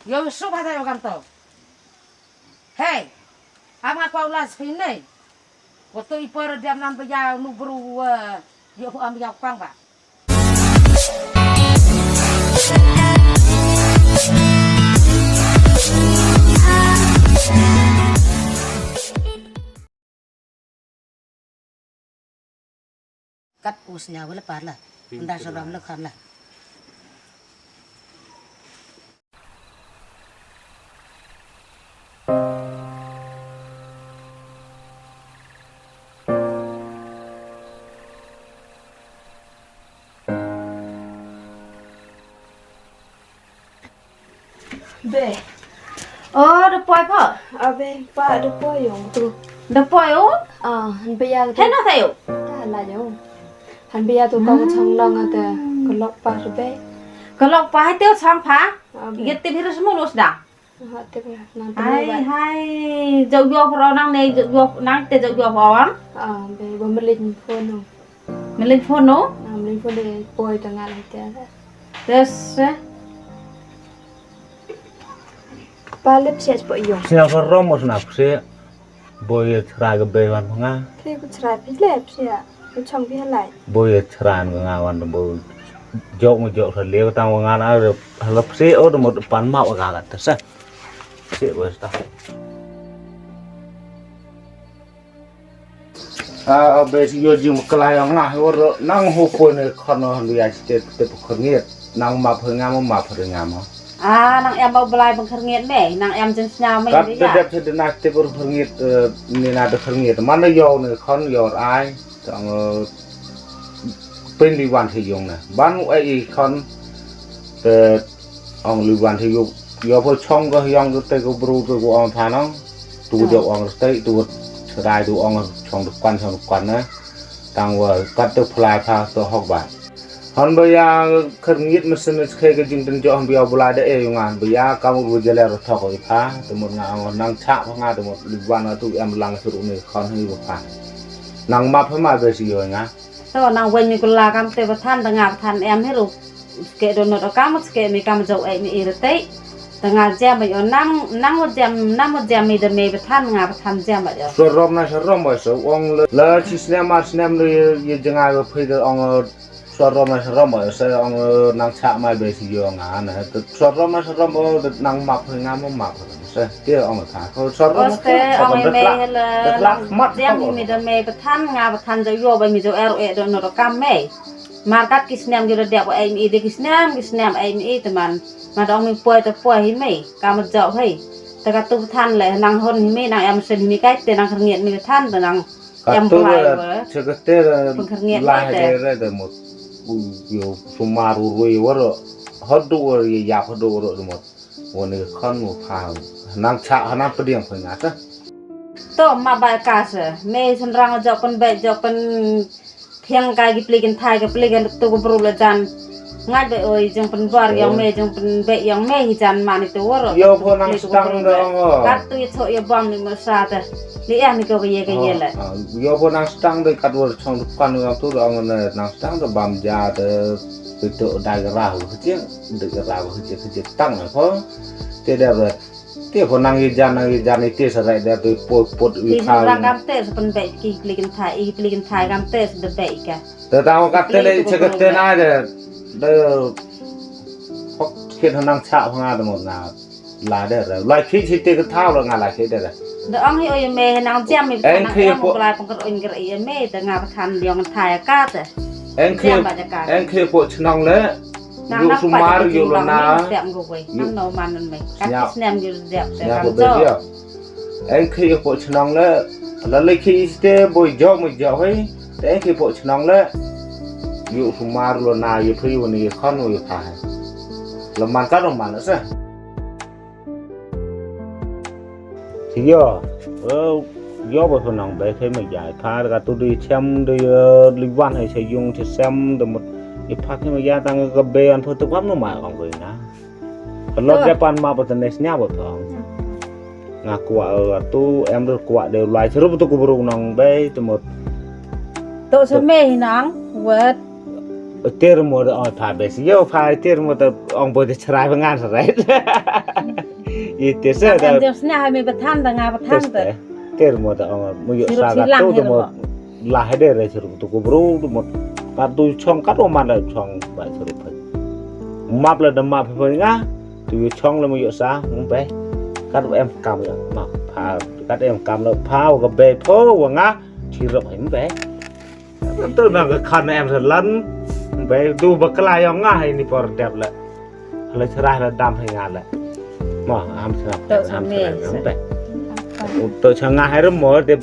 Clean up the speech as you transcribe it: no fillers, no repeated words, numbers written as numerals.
yo suka tayo kanto hey ama kau las sini waktu ipor jam 6 pagi nubru yo ambil pang pak cắt usnya boleh parla anda seram lekam lah Be, depois po abe, pa depo yung tu. depois Han biya tu. thế nó theo Ta la yung. Han biya tu kau chang long ate. Kelok pa be. kalau pa tiêu sang phá Abe. gitu virus mulus dah Ha te be nan tu hai ba. hai dầu dầu pro năng này dầu dầu năng te dầu dầu phòn Be bomelin phone no. mình lên phone nó Melin phone de boy tengah lai te. terus Pa lep siap po yung. Siapa romos nak sih boy cerai kebewan nga Thế ku cerai pi lep sia. Ku chang pi lai. boy cerai ngawan boy jok mu jok seliu tang ngan ada halap sih oh mau depan mau agak atas sih bos tak besi yo jim kelayang nah oro nang hopon kono lihat te pekernit nang map ngam nang em mau belai pengkerngit deh nang em jenis nyamai kat deh ya dedap sedenah te pekernit ni nada pekernit mana yo ne kon yo ai tangเป็นลีวันที่ยงนะบ้านไอ้คนแต่องลีวันที่ยพอช่องก็ยองก็เตะก็บรูก็องทาน้องตัวเดียวองเตะตัวสลายตัวองช่องทุกวันนะต่างว่ากัดตัวพลายพาตัวหกบาทฮันบยาขึ้นยิดมันสนุกเคยก็จึงเป็นจ่อฮันบยาบุลายได้เองงานบยากำรู้จะแล้วทอกอีพาแต่หมดงานนั่งชะพงาแต่หมดลีวันตัวแอมลังสุดนี่คนให้บุพานั่งมาเพื่อมาเบสิโยงนะตัวนางเวนิกุลากรรมเทวทันต่างหากทันเอ็มให้รู้เกดโนดกรรมสเกมีกรรมเจ้าเอ็มอีรติต่างหากเจ้าไม่ยอมนั่งหมดเจ้ามีแต่เมย์ทันงานทันเจ้าไม่ยอมสรมนะสรมบ่สองเลยชิสเนมาสเนมเลยยังไงก็พี่ก็องสรมนะสรมบ่สองนางชะไม่เบสิโยงานนะสรมนะสรมบ่นางมักงานบ่มักใช่เดี๋ยวองถ่ายเขาสรมนะเอาเมย์เลยเจ้ามีแต่เมย์ทันงานทันเจ้าโยไปมีเจ้าเอลเอโดนดกรรมเมย์มากัดกิสเนมอยู่ระดับเอ็มอีเด็กกิสเนมเอ็มอีแต่มันมาต้องมีป่วยแต่ป่วยให้เมย์การมันเจาะให้แต่กระตุ้นทันเลยนางคนให้เมย์นางเอ็มเซนมีใกล้แต่นางขเงียดมีทันแต่นางเอ็มปลายเลยเชื่อก็เตะลายได้แต่หมดอยู่สุมารุยว่าฮอดดูยาฮอดดูหมดวันนี้ขั้นหมดพาวนางชะนางเปลี่ยนคนงานซะตัวมาบายกาสเมย์ฉันรังจะเป็นเบจะเป็นเพียงกายกิปลิกันไทยกิปลิกันตัวกบรูละจันง่ายไปเอ้ยจังเป็นวาร์ยังเมย์จังเป็นเบยังเมย์จันมาในตัวรถโยพอนางสตังดองกัดตัวโชยบอมนี่มาซาแต่นี่เอ็มนี่ก็เยอะเลยโยพอนางสตังได้กัดวัวช่องทุกคนเราตัวเราเงินนางสตังได้บำยาแต่ไปตัวได้กระราหูเจี๊ยได้กระราหูเจี๊ยตั้งเพราะเจี๊ยได้เลยเตี้ยคนนางยีจานนี่เตี้ยสลายได้ตัวปวดวิชาร่างกำเตะสเป็นเบกกิปลิกันไทยกิปลิกันไทยกำเตะสเดเบกแกแต่ตามกัดเตะเลยเช็คเตะน่าจะได้พกเขียนนางชะพงาทั้งหมดน่ะลายได้เลยลายขี้ชิเตะก็เท้าเรางานลายขี้ได้เลยเดี๋ยวอังให้เอ้ยเมย์นางเจ้ามีนางเอ็มกลายเป็นกระอินกระอินเมย์แต่งานประธานเดียวกันไทยกาเตะเอ็งคือพวกชนองเลยอยู่สุมาร์อยู่ลนาเดี๋ยวกูไปนั่งนอนมันนั่นไหมการที่สแนมอยู่เดี๋ยวแต่การเจ้าเอ็งคือพวกชนองเลยแล้วเลยขี้เตะบ่อยจ่อไม่จ่อให้แต่เอ็งคือพวกชนองเลยอยู่สุมาร์ลนาอยู่ที่วันนี้ข้อนอยู่ถ่ายแล้วมันก็ลงมาแล้วสิที่ย่อย่อไปคนนั้นไปใช้ไม่ใหญ่พาแล้วก็ตัวดีแชมป์ดีลิวันให้ใช้ยุงใช้แซมแต่หมดอีพักที่มายาตั้งกับเบย์อันพูดถึงความนุ่มหมายของเลยนะรถเดปันมาประเทศเนสเนียบทองงากว่าตู้เอ็มรถกว่าเดี๋ยวไล่สรุปตัวกูบรูน้องเบย์ทั้งหมดตัวฉันไม่น้องเวิร์ดเตอร์หมดอ่อนผ่านไปสิเยอะผ่านเตอร์หมดแต่อ่อนไปจะใช้พงานสลาย อีเตเซ่ แต่ แต่ เดี๋ยวนี้ให้มีประธานแต่งานประธานแต่ เตอร์หมดเอามือยสากัดตัวหมดลาให้ได้เลยสรุปตัวกูรู้หมดกัดดูช่องกัดออกมาเลยช่องไปสรุปมาเลยดมาเพื่อนง่ะตัวช่องเลยมือยสามึงไปกัดเอ็มกำเลยมาพากัดเอ็มกำแล้วพากับเบโพว่างะที่เราเห็นไปตัวนั่งก็คันเอ็มสลันไปดูบักลายง่ะให้นี่พอเด็บเลยอะไรชราแล้วดำให้งานเลยมาอามสนับอามสนับไปตัวช่างงานให้รู้หมดเด็บ